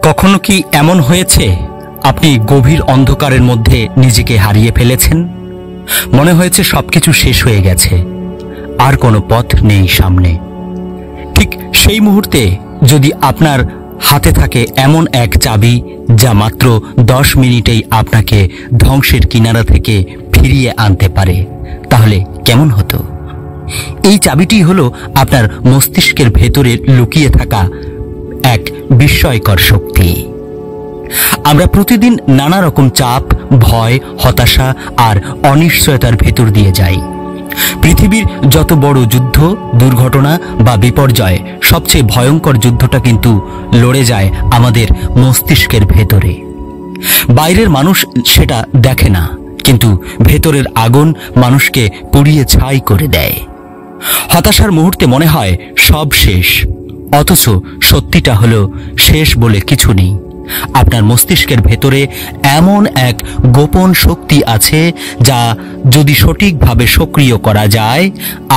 কখনো কি এমন হয়েছে আপনি গভীর অন্ধকারের মধ্যে নিজেকে হারিয়ে ফেলেছেন? মনে হয়েছে সবকিছু শেষ হয়ে গেছে, আর কোনো পথ নেই সামনে। ঠিক সেই মুহূর্তে যদি আপনার হাতে থাকে এমন এক চাবি যা মাত্র 10 মিনিটেই আপনাকে ধ্বংসের কিনারা থেকে ফিরিয়ে আনতে পারে, তাহলে কেমন হতো? এই চাবিটি হলো আপনার মস্তিষ্কের ভেতরে লুকিয়ে থাকা এক বিস্ময়কর শক্তি। আমরা প্রতিদিন নানা রকম চাপ, ভয়, হতাশা আর অনিশ্চয়তার ভেতর দিয়ে যাই। পৃথিবীর যত বড় যুদ্ধ, দুর্ঘটনা বা বিপর্যয়, সবচেয়ে ভয়ঙ্কর যুদ্ধটা কিন্তু লড়ে যায় আমাদের মস্তিষ্কের ভেতরে। বাইরের মানুষ সেটা দেখে না, কিন্তু ভেতরের আগুন মানুষকে পুড়িয়ে ছাই করে দেয়। হতাশার মুহূর্তে মনে হয় সব শেষ, অথচ সত্যিটা হলো শেষ বলে কিছু নেই। আপনার মস্তিষ্কের ভেতরে এমন এক গোপন শক্তি আছে যা যদি সঠিকভাবে সক্রিয় করা যায়,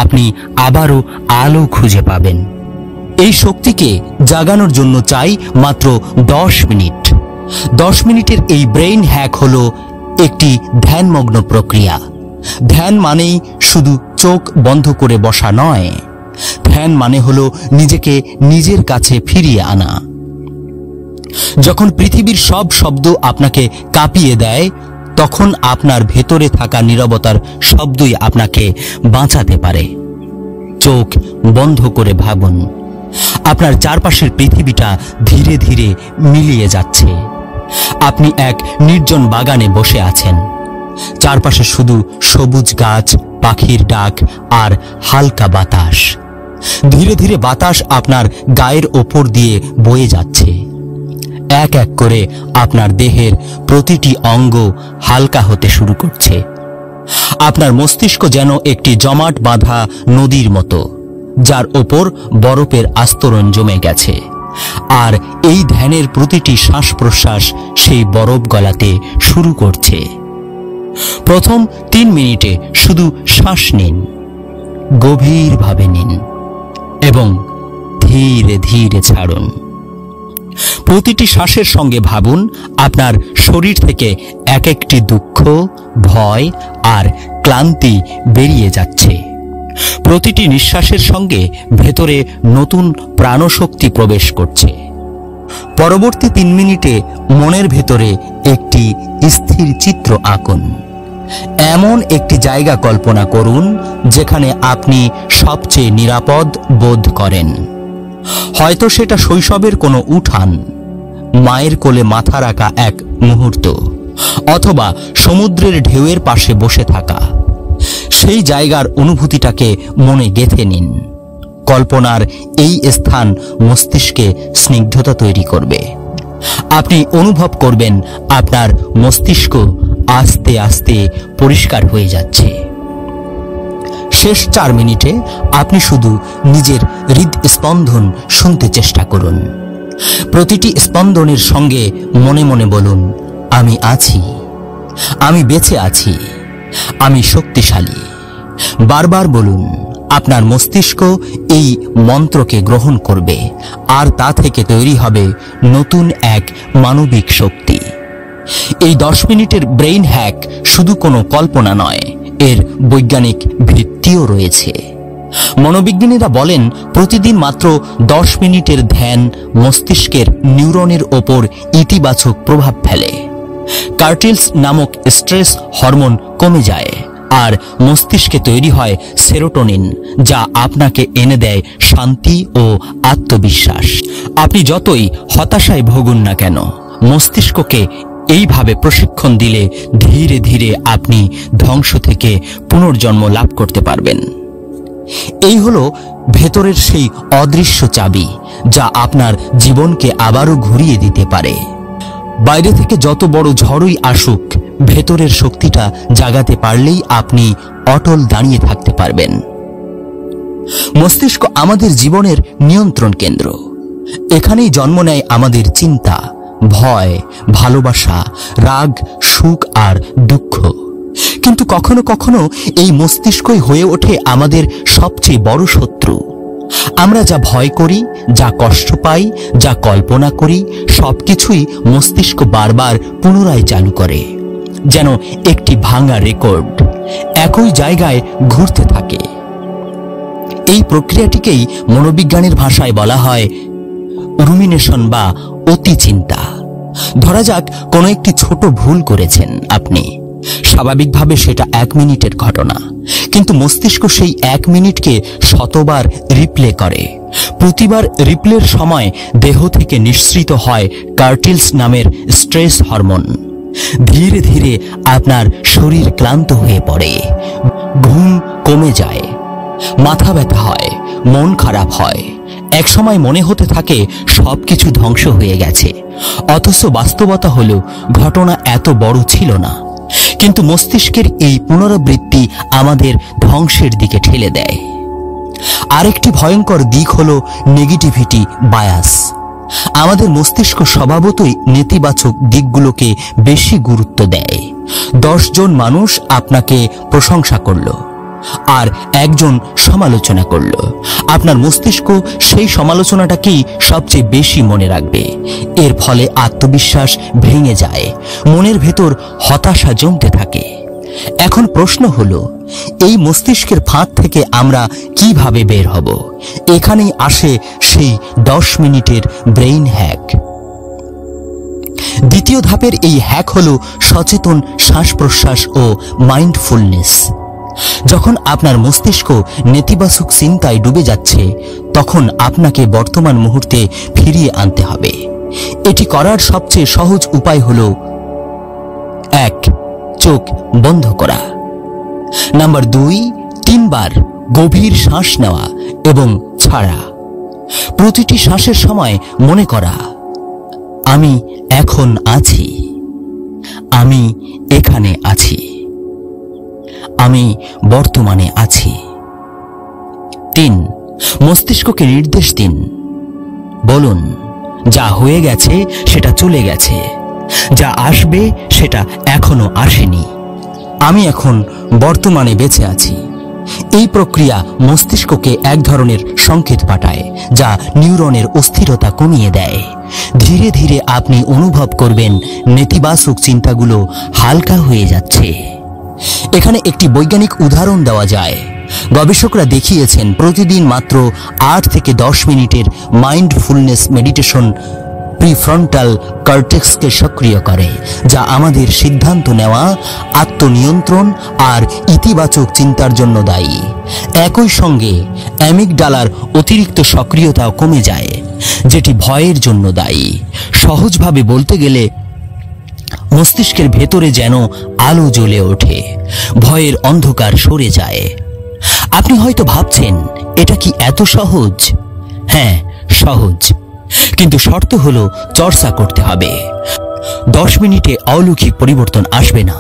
আপনি আবারও আলো খুঁজে পাবেন। এই শক্তিকে জাগানোর জন্য চাই মাত্র 10 মিনিট। 10 মিনিটের এই ব্রেইন হ্যাক হলো একটি ধ্যানমগ্ন প্রক্রিয়া। ধ্যান মানেই শুধু চোখ বন্ধ করে বসা নয়। ধ্যান মানে হলো নিজেকে নিজের কাছে ফিরিয়ে আনা। যখন পৃথিবীর সব শব্দ আপনাকে কাঁপিয়ে দেয়, তখন আপনার ভেতরে থাকা নীরবতার শব্দই আপনাকে বাঁচাতে পারে। চোখ বন্ধ করে ভাবুন, আপনার চারপাশের পৃথিবীটা ধীরে ধীরে মিলিয়ে যাচ্ছে। আপনি এক নির্জন বাগানে বসে আছেন। চারপাশে শুধু সবুজ গাছ, পাখির ডাক আর হালকা বাতাস। ধীরে ধীরে বাতাস আপনার গায়ের ওপর দিয়ে বয়ে যাচ্ছে। এক এক করে আপনার দেহের প্রতিটি অঙ্গ হালকা হতে শুরু করছে। আপনার মস্তিষ্ক যেন একটি জমাট বাঁধা নদীর মতো, যার ওপর বরফের আস্তরণ জমে গেছে। আর এই ধ্যানের প্রতিটি শ্বাস প্রশ্বাস সেই বরফ গলাতে শুরু করছে। প্রথম 3 মিনিটে শুধু শ্বাস নিন, গভীরভাবে নিন এবং ধীরে ধীরে ছাড়ুন। প্রতিটি শ্বাসের সঙ্গে ভাবুন আপনার শরীর থেকে এক একটি দুঃখ, ভয় আর ক্লান্তি বেরিয়ে যাচ্ছে। প্রতিটি নিঃশ্বাসের সঙ্গে ভেতরে নতুন প্রাণশক্তি প্রবেশ করছে। পরবর্তী 3 মিনিটে মনের ভেতরে একটি স্থির চিত্র আঁকুন। এমন একটি জায়গা কল্পনা করুন যেখানে আপনি সবচেয়ে নিরাপদ বোধ করেন। হয়তো সেটা শৈশবের কোনো উঠান, মায়ের কোলে মাথা রাখা এক মুহূর্ত, অথবা সমুদ্রের ঢেউয়ের পাশে বসে থাকা। সেই জায়গার অনুভূতিটাকে মনে গেঁথে নিন। কল্পনার এই স্থান মস্তিষ্কে স্নিগ্ধতা তৈরি করবে। আপনি অনুভব করবেন আপনার মস্তিষ্ক আস্তে আস্তে পরিষ্কার হয়ে যাচ্ছে। শেষ 4 মিনিটে আপনি শুধু নিজের হৃদস্পন্দন শুনতে চেষ্টা করুন। প্রতিটি স্পন্দনের সঙ্গে মনে মনে বলুন, আমি আছি, আমি বেঁচে আছি, আমি শক্তিশালী। বারবার বলুন। আপনার মস্তিষ্ক এই মন্ত্রকে গ্রহণ করবে, আর তা থেকে তৈরি হবে নতুন এক মানবিক শক্তি। এই 10 মিনিটের ব্রেইন হ্যাক শুধু কোনো কল্পনা নয়, এর বৈজ্ঞানিক ভিত্তিও রয়েছে। মনোবিজ্ঞানীরা বলেন প্রতিদিন মাত্র 10 মিনিটের ধ্যান মস্তিষ্কের নিউরনের ওপর ইতিবাচক প্রভাব ফেলে। কার্টিলস নামক স্ট্রেস হরমোন কমে যায়, আর মস্তিষ্কে তৈরি হয় সেরোটোনিন, যা আপনাকে এনে দেয় শান্তি ও আত্মবিশ্বাস। আপনি যতই হতাশায় ভোগুন না কেন, মস্তিষ্ককে এইভাবে প্রশিক্ষণ দিলে ধীরে ধীরে আপনি ধ্বংস থেকে পুনর্জন্ম লাভ করতে পারবেন। এই হলো ভেতরের সেই অদৃশ্য চাবি যা আপনার জীবনকে আবারও ঘুরিয়ে দিতে পারে। বাইরে থেকে যত বড় ঝড়ই আসুক, ভেতরের শক্তিটা জাগাতে পারলেই আপনি অটল দাঁড়িয়ে থাকতে পারবেন। মস্তিষ্ক আমাদের জীবনের নিয়ন্ত্রণ কেন্দ্র। এখানেই জন্ম নেয় আমাদের চিন্তা, ভয়, ভালোবাসা, রাগ, সুখ আর দুঃখ। কিন্তু কখনো কখনো এই মস্তিষ্কই হয়ে ওঠে আমাদের সবচেয়ে বড় শত্রু। আমরা যা ভয় করি, যা কষ্ট পাই, যা কল্পনা করি, সবকিছুই মস্তিষ্ক বারবার পুনরায় চালু করে, যেন একটি ভাঙা রেকর্ড একই জায়গায় ঘুরতে থাকে। এই প্রক্রিয়াটিকেই মনোবিজ্ঞানের ভাষায় বলা হয় রুমিনেশন বা অতি চিন্তা। ধরা যাক কোনো একটি ছোট ভুল করেছেন আপনি। স্বাভাবিকভাবে সেটা 1 মিনিটের ঘটনা, কিন্তু মস্তিষ্ক সেই 1 মিনিটকে শতবার রিপ্লে করে। প্রতিবার রিপ্লের সময় দেহ থেকে নিঃসৃত হয় কার্টিলস নামের স্ট্রেস হরমোন। ধীরে ধীরে আপনার শরীর ক্লান্ত হয়ে পড়ে, ঘুম কমে যায়, মাথা ব্যথা হয়, মন খারাপ হয়। একসময় মনে হতে থাকে সবকিছু ধ্বংস হয়ে গেছে, অথচ বাস্তবতা হলো ঘটনা এত বড় ছিল না। কিন্তু মস্তিষ্কের এই পুনরাবৃত্তি আমাদের ধ্বংসের দিকে ঠেলে দেয়। আরেকটি ভয়ঙ্কর দিক হলো নেগেটিভিটি বায়াস। আমাদের মস্তিষ্ক স্বভাবতই নেতিবাচক দিকগুলোকে বেশি গুরুত্ব দেয়। 10 জন মানুষ আপনাকে প্রশংসা করলো আর 1 জন সমালোচনা করলো, আপনার মস্তিষ্ক সেই সমালোচনাটাকেই সবচেয়ে বেশি মনে রাখবে। এর ফলে আত্মবিশ্বাস ভেঙে যায়, মনের ভেতর হতাশা জমতে থাকে। এখন প্রশ্ন হলো, এই মস্তিষ্কের ফাঁদ থেকে আমরা কিভাবে বের হব? এখানেই আসে সেই 10 মিনিটের ব্রেইন হ্যাক। দ্বিতীয় ধাপের এই হ্যাক হলো সচেতন শ্বাস প্রশ্বাস ও মাইন্ডফুলনেস। যখন আপনার মস্তিষ্ক নেতিবাচক চিন্তায় ডুবে যাচ্ছে, তখন আপনাকে বর্তমান মুহূর্তে ফিরিয়ে আনতে হবে। এটি করার সবচেয়ে সহজ উপায় হলো 1. চোখ বন্ধ করা। নাম্বার 2, 3 বার গভীর শ্বাস নেওয়া এবং ছাড়া। প্রতিটি শ্বাসের সময় মনে করা, আমি এখন আছি, আমি এখানে আছি, আমি বর্তমানে আছি। 3. মস্তিষ্ককে নির্দেশ দিন, বলুন, যা হয়ে গেছে সেটা চলে গেছে, যা আসবে সেটা এখনো আসেনি, আমি এখন বর্তমানে বেঁচে আছি। এই প্রক্রিয়া মস্তিষ্ককে এক ধরনের সংকেত পাঠায়, যা নিউরনের অস্থিরতা কমিয়ে দেয়। ধীরে ধীরে আপনি অনুভব করবেন নেতিবাচক চিন্তাগুলো হালকা হয়ে যাচ্ছে। এখানে একটি বৈজ্ঞানিক উদাহরণ দেওয়া যায়। গবেষকরা দেখিয়েছেন প্রতিদিন মাত্র 8 থেকে 10 মিনিটের মাইন্ডফুলনেস মেডিটেশন প্রিফ্রন্টাল কর্টেক্সকে সক্রিয় করে, যা আমাদের সিদ্ধান্ত নেওয়া, আত্মনিয়ন্ত্রণ আর ইতিবাচক চিন্তার জন্য দায়ী। একই সঙ্গে অ্যামিগডালার অতিরিক্ত সক্রিয়তাও কমে যায়, যেটি ভয়ের জন্য দায়ী। সহজভাবে বলতে গেলে মস্তিষ্কের ভেতরে যেন আলো জ্বলে ওঠে, ভয়ের অন্ধকার সরে যায়। আপনি হয়তো ভাবছেন, এটা কি এত সহজ? হ্যাঁ, সহজ, কিন্তু শর্ত হলো চর্চা করতে হবে। 10 মিনিটে অলৌকিক পরিবর্তন আসবে না,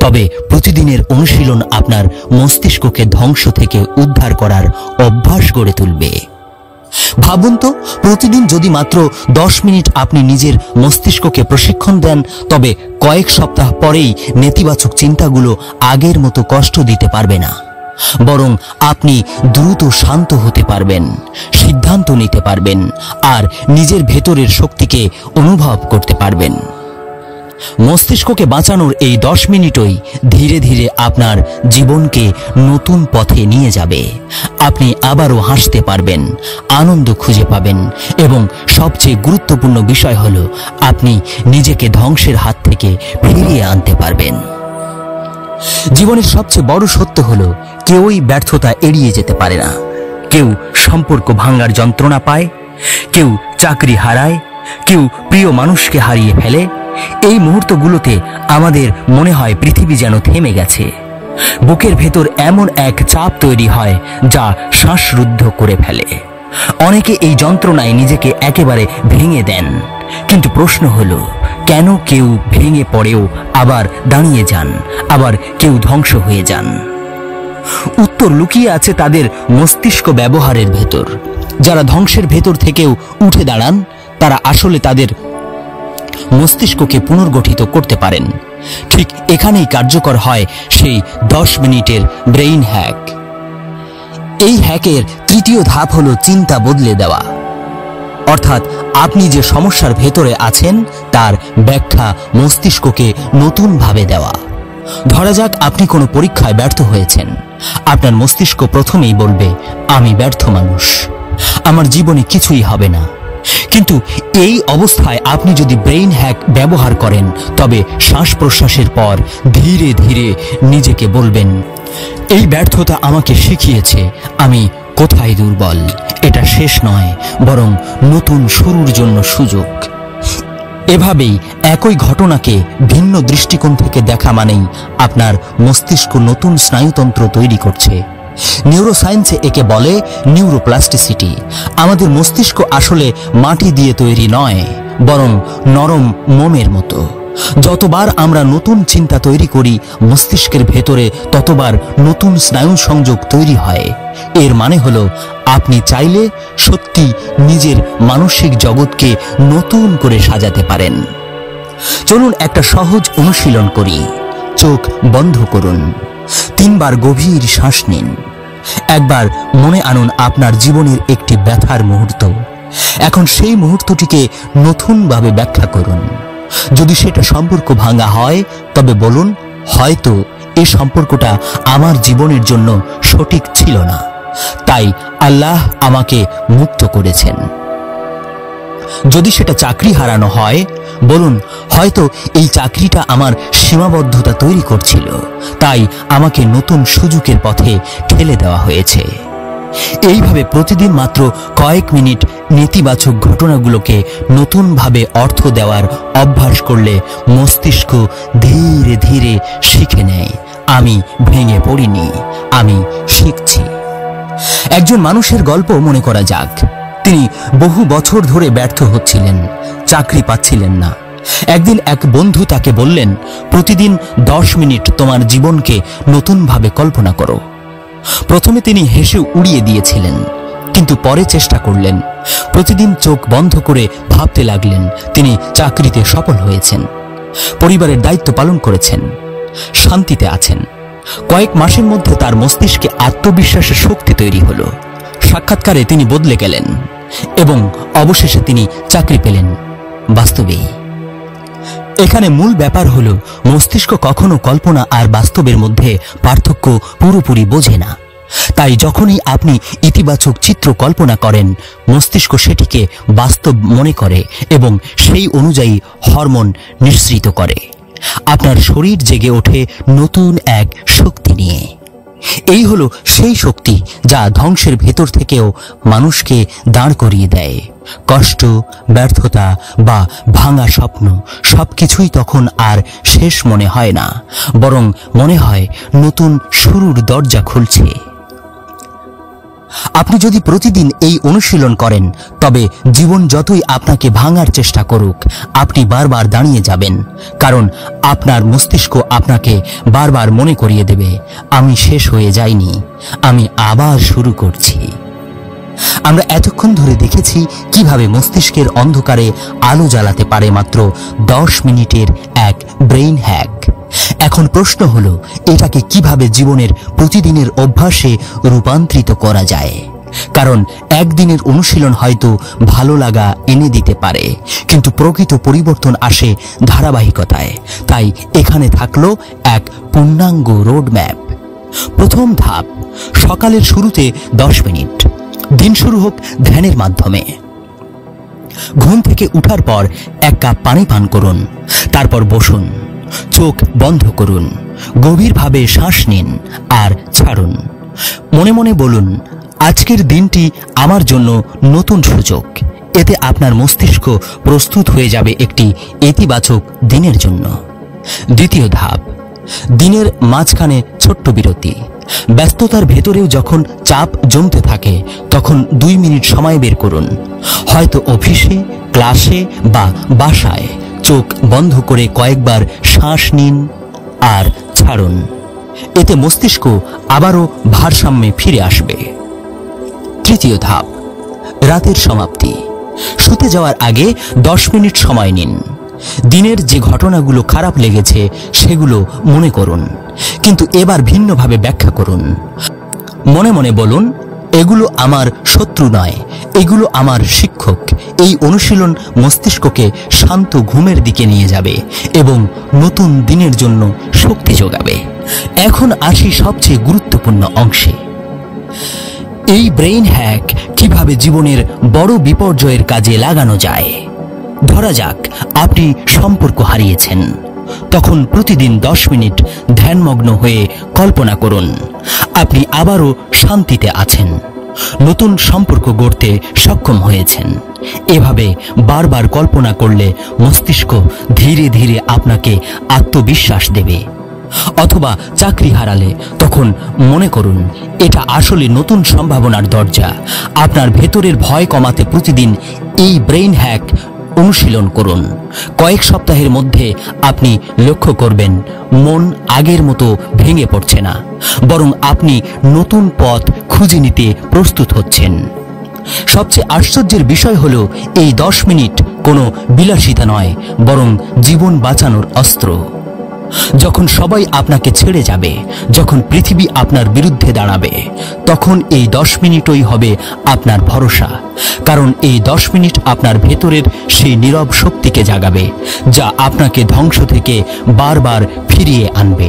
তবে প্রতিদিনের অনুশীলন আপনার মস্তিষ্ককে ধ্বংস থেকে উদ্ধার করার অভ্যাস গড়ে তুলবে। ভাবুন তো, প্রতিদিন যদি মাত্র 10 মিনিট আপনি নিজের মস্তিষ্ককে প্রশিক্ষণ দেন, তবে কয়েক সপ্তাহ পরেই নেতিবাচক চিন্তাগুলো আগের মতো কষ্ট দিতে পারবে না, বরং আপনি দ্রুত শান্ত হতে পারবেন, সিদ্ধান্ত নিতে পারবেন আর নিজের ভেতরের শক্তিকে অনুভব করতে পারবেন। মস্তিষ্ককে বাঁচানোর এই 10 মিনিটই ধীরে ধীরে আপনার জীবনকে নতুন পথে নিয়ে যাবে। আপনি আবারও হাসতে পারবেন, আনন্দ খুঁজে পাবেন এবং সবচেয়ে গুরুত্বপূর্ণ বিষয় হলো আপনি নিজেকে ধ্বংসের হাত থেকে ফিরিয়ে আনতে পারবেন। জীবনের সবচেয়ে বড় সত্য হলো কেউই ব্যর্থতা এড়িয়ে যেতে পারে না। কেউ সম্পর্ক ভাঙার যন্ত্রণা পায়, কেউ চাকরি হারায়, কেউ প্রিয় মানুষকে হারিয়ে ফেলে। এই মুহূর্তগুলোতে আমাদের মনে হয় পৃথিবী যেন থেমে গেছে। বুকের ভেতর এমন এক চাপ তৈরি হয় যা শ্বাসরুদ্ধ করে ফেলে। অনেকে এই যন্ত্রণায় নিজেকে একেবারে ভেঙে দেন, কিন্তু প্রশ্ন হলো, কেন কেউ ভেঙে পড়েও আবার দাঁড়িয়ে যান, আবার কেউ ধ্বংস হয়ে যান? উত্তর লুকিয়ে আছে তাদের মস্তিষ্ক ব্যবহারের ভেতর। যারা ধ্বংসের ভেতর থেকেও উঠে দাঁড়ান, তারা আসলে তাদের মস্তিষ্ককে পুনর্গঠিত করতে পারেন। ঠিক এখানেই কার্যকর হয় সেই 10 মিনিটের ব্রেইন হ্যাক। এই হ্যাকের তৃতীয় ধাপ হলো চিন্তা বদলে দেওয়া, অর্থাৎ আপনি যে সমস্যার ভেতরে আছেন তার ব্যাখ্যা মস্তিষ্ককে নতুনভাবে দেওয়া। ধরা যাক আপনি কোনো পরীক্ষায় ব্যর্থ হয়েছেন। আপনার মস্তিষ্ক প্রথমেই বলবে, আমি ব্যর্থ মানুষ, আমার জীবনে কিছুই হবে না। কিন্তু এই অবস্থায় আপনি যদি ব্রেইন হ্যাক ব্যবহার করেন, তবে শ্বাস প্রশ্বাসের পর ধীরে ধীরে নিজেকে বলবেন, এই ব্যর্থতা আমাকে শিখিয়েছে আমি কোথায় দুর্বল। এটা শেষ নয়, বরং নতুন শুরুর জন্য সুযোগ। এভাবেই একই ঘটনাকে ভিন্ন দৃষ্টিকোণ থেকে দেখা মানেই আপনার মস্তিষ্ক নতুন স্নায়ুতন্ত্র তৈরি করছে। নিউরোসায়েন্সে একে বলে নিউরোপ্লাস্টিসিটি। আমাদের মস্তিষ্ক আসলে মাটি দিয়ে তৈরি নয়, বরং নরম মোমের মতো। যতবার আমরা নতুন চিন্তা তৈরি করি মস্তিষ্কের ভেতরে, ততবার নতুন স্নায়ু সংযোগ তৈরি হয়। এর মানে হলো আপনি চাইলে সত্যি নিজের মানসিক জগৎকে নতুন করে সাজাতে পারেন। চলুন একটা সহজ অনুশীলন করি। চোখ বন্ধ করুন, 3 বার গভীর শ্বাস নিন। একবার মনে আনুন আপনার জীবনের একটি ব্যথার মুহূর্ত। এখন সেই মুহূর্তটিকে নতুনভাবে ব্যাখ্যা করুন। যদি সেটা সম্পর্ক ভাঙা হয়, তবে বলুন, হয়তো এই সম্পর্কটা আমার জীবনের জন্য সঠিক ছিল না, তাই আল্লাহ আমাকে মুক্ত করেছেন। যদি সেটা চাকরি হারানো হয়, বলুন, হয়তো এই চাকরিটা আমার সীমাবদ্ধতা তৈরি করছিল, তাই আমাকে নতুন সুযোগের পথে ঠেলে দেওয়া হয়েছে। এইভাবে প্রতিদিন মাত্র কয়েক মিনিট নেতিবাচক ঘটনাগুলোকে নতুনভাবে অর্থ দেওয়ার অভ্যাস করলে মস্তিষ্ক ধীরে ধীরে শিখে নেয়, আমি ভেঙে পড়িনি, আমি শিখছি। একজন মানুষের গল্প মনে করা যাক। তিনি বহু বছর ধরে ব্যর্থ হচ্ছিলেন, চাকরি পাচ্ছিলেন না। একদিন এক বন্ধু তাকে বললেন, প্রতিদিন 10 মিনিট তোমার জীবনকে নতুনভাবে কল্পনা করো। প্রথমে তিনি হেসে উড়িয়ে দিয়েছিলেন, কিন্তু পরে চেষ্টা করলেন। প্রতিদিন চোখ বন্ধ করে ভাবতে লাগলেন তিনি চাকরিতে সফল হয়েছেন, পরিবারের দায়িত্ব পালন করেছেন, শান্তিতে আছেন। কয়েক মাসের মধ্যে তার মস্তিষ্কে আত্মবিশ্বাসের শক্তি তৈরি হলো। সাক্ষাৎকারে তিনি বদলে গেলেন এবং অবশেষে তিনি চাকরি পেলেন। বাস্তবেই এখানে মূল ব্যাপার হলো মস্তিষ্ক কখনো কল্পনা আর বাস্তবের মধ্যে পার্থক্য পুরোপুরি বোঝে না। তাই যখনই আপনি ইতিবাচক চিত্র কল্পনা করেন, মস্তিষ্ক সেটিকে বাস্তব মনে করে এবং সেই অনুযায়ী হরমোন নিঃসৃত করে। আপনার শরীর জেগে ওঠে নতুন এক শক্তি নিয়ে। এই হলো সেই শক্তি যা ধ্বংসের ভেতর থেকেও মানুষকে দাঁড় করিয়ে দেয়। কষ্ট, ব্যর্থতা বা ভাঙা স্বপ্ন সবকিছুই তখন আর শেষ মনে হয় না, বরং মনে হয় নতুন শুরুর দরজা খুলছে। আপনি যদি প্রতিদিন এই অনুশীলন করেন, তবে জীবন যতই আপনাকে ভাঙার চেষ্টা করুক, আপনি বারবার দাঁড়িয়ে যাবেন। কারণ আপনার মস্তিষ্ক আপনাকে বারবার মনে করিয়ে দেবে, আমি শেষ হয়ে যাইনি, আমি আবার শুরু করছি। আমরা এতক্ষণ ধরে দেখেছি কিভাবে মস্তিষ্কের অন্ধকারে আলো জ্বালাতে পারে মাত্র 10 মিনিটের এক ব্রেইন হ্যাক। এখন প্রশ্ন হলো, এটাকে কিভাবে জীবনের প্রতিদিনের অভ্যাসে রূপান্তরিত করা যায়। কারণ একদিনের অনুশীলন হয়তো ভালো লাগা এনে দিতে পারে, কিন্তু প্রকৃত পরিবর্তন আসে ধারাবাহিকতায়। তাই এখানে থাকলো এক পূর্ণাঙ্গ রোডম্যাপ। প্রথম ধাপ, সকালের শুরুতে 10 মিনিট। দিন শুরু হোক ধ্যানের মাধ্যমে। ঘুম থেকে উঠার পর 1 কাপ পানি পান করুন, তারপর বসুন, চোখ বন্ধ করুন, গভীরভাবে শ্বাস নিন আর ছাড়ুন। মনে মনে বলুন, আজকের দিনটি আমার জন্য নতুন সুযোগ। এতে আপনার মস্তিষ্ক প্রস্তুত হয়ে যাবে একটি ইতিবাচক দিনের জন্য। দ্বিতীয় ধাপ, দিনের মাঝখানে ছোট্ট বিরতি। ব্যস্ততার ভেতরেও যখন চাপ জমতে থাকে, তখন 2 মিনিট সময় বের করুন। হয়তো অফিসে, ক্লাসে বা বাসায়। চোখ বন্ধ করে কয়েকবার শ্বাস নিন আর ছাড়ুন। এতে মস্তিষ্ক আবারও ভারসাম্যে ফিরে আসবে। তৃতীয় ধাপ, রাতের সমাপ্তি। শুতে যাওয়ার আগে 10 মিনিট সময় নিন। দিনের যে ঘটনাগুলো খারাপ লেগেছে সেগুলো মনে করুন, কিন্তু এবার ভিন্নভাবে ব্যাখ্যা করুন। মনে মনে বলুন, এগুলো আমার শত্রু নয়, এগুলো আমার শিক্ষক। এই অনুশীলন মস্তিষ্ককে শান্ত ঘুমের দিকে নিয়ে যাবে এবং নতুন দিনের জন্য শক্তি যোগাবে। এখন আসি সবচেয়ে গুরুত্বপূর্ণ অংশে। এই ব্রেইন হ্যাক কিভাবে জীবনের বড় বিপর্যয়ের কাজে লাগানো যায়। ধরা যাক আপনি সম্পর্ক হারিয়েছেন, তখন প্রতিদিন 10 মিনিট ধ্যানমগ্ন হয়ে কল্পনা করুন আপনি আবারও শান্তিতে আছেন, নতুন সম্পর্ক গড়তে সক্ষম হয়েছেন। এভাবে বারবার কল্পনা করলে মস্তিষ্ক ধীরে ধীরে আপনাকে আত্মবিশ্বাস দেবে। অথবা চাকরি হারালে তখন মনে করুন এটা আসলে নতুন সম্ভাবনার দরজা। আপনার ভেতরের ভয় কমাতে প্রতিদিন এই ব্রেইন হ্যাক অনুশীলন করুন। কয়েক সপ্তাহের মধ্যে আপনি লক্ষ্য করবেন মন আগের মতো ভেঙে পড়ছে না, বরং আপনি নতুন পথ খুঁজে নিতে প্রস্তুত হচ্ছেন। সবচেয়ে আশ্চর্যের বিষয় হলো এই 10 মিনিট কোনো বিলাসিতা নয়, বরং জীবন বাঁচানোর অস্ত্র। যখন সবাই আপনাকে ছেড়ে যাবে, যখন পৃথিবী আপনার বিরুদ্ধে দাঁড়াবে, তখন এই 10 মিনিটই হবে আপনার ভরসা। কারণ এই 10 মিনিট আপনার ভেতরের সেই নীরব শক্তিকে জাগাবে, যা আপনাকে ধ্বংস থেকে বারবার ফিরিয়ে আনবে।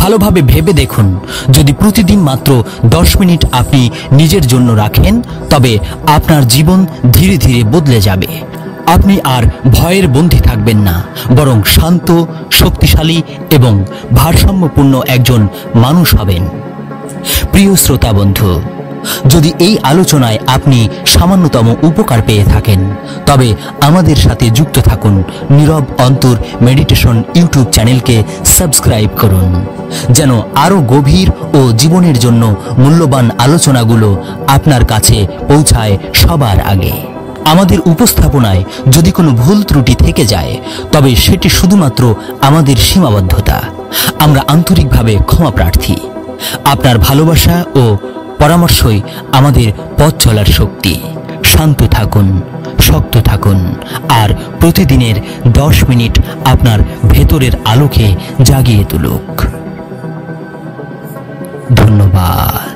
ভালোভাবে ভেবে দেখুন, যদি প্রতিদিন মাত্র 10 মিনিট আপনি নিজের জন্য রাখেন, তবে আপনার জীবন ধীরে ধীরে বদলে যাবে। আপনি আর ভয়ের বন্দী থাকবেন না, বরং শান্ত, শক্তিশালী এবং ভারসাম্যপূর্ণ একজন মানুষ হবেন। প্রিয় শ্রোতা বন্ধু, যদি এই আলোচনায় আপনি সামান্যতম উপকার পেয়ে থাকেন, তবে আমাদের সাথে যুক্ত থাকুন। নীরব অন্তর মেডিটেশন ইউটিউব চ্যানেলকে সাবস্ক্রাইব করুন, যেন আরো গভীর ও জীবনের জন্য মূল্যবান আলোচনাগুলো আপনার কাছে পৌঁছায় সবার আগে। আমাদের উপস্থাপনায় যদি কোনো ভুল ত্রুটি থেকে যায়, তবে সেটি শুধুমাত্র আমাদের সীমাবদ্ধতা। আমরা আন্তরিকভাবে ক্ষমা প্রার্থী। আপনার ভালোবাসা ও পরামর্শই আমাদের পথ চলার শক্তি। শান্ত থাকুন, শক্ত থাকুন, আর প্রতিদিনের 10 মিনিট আপনার ভেতরের আলোকে জাগিয়ে তুলুক। ধন্যবাদ।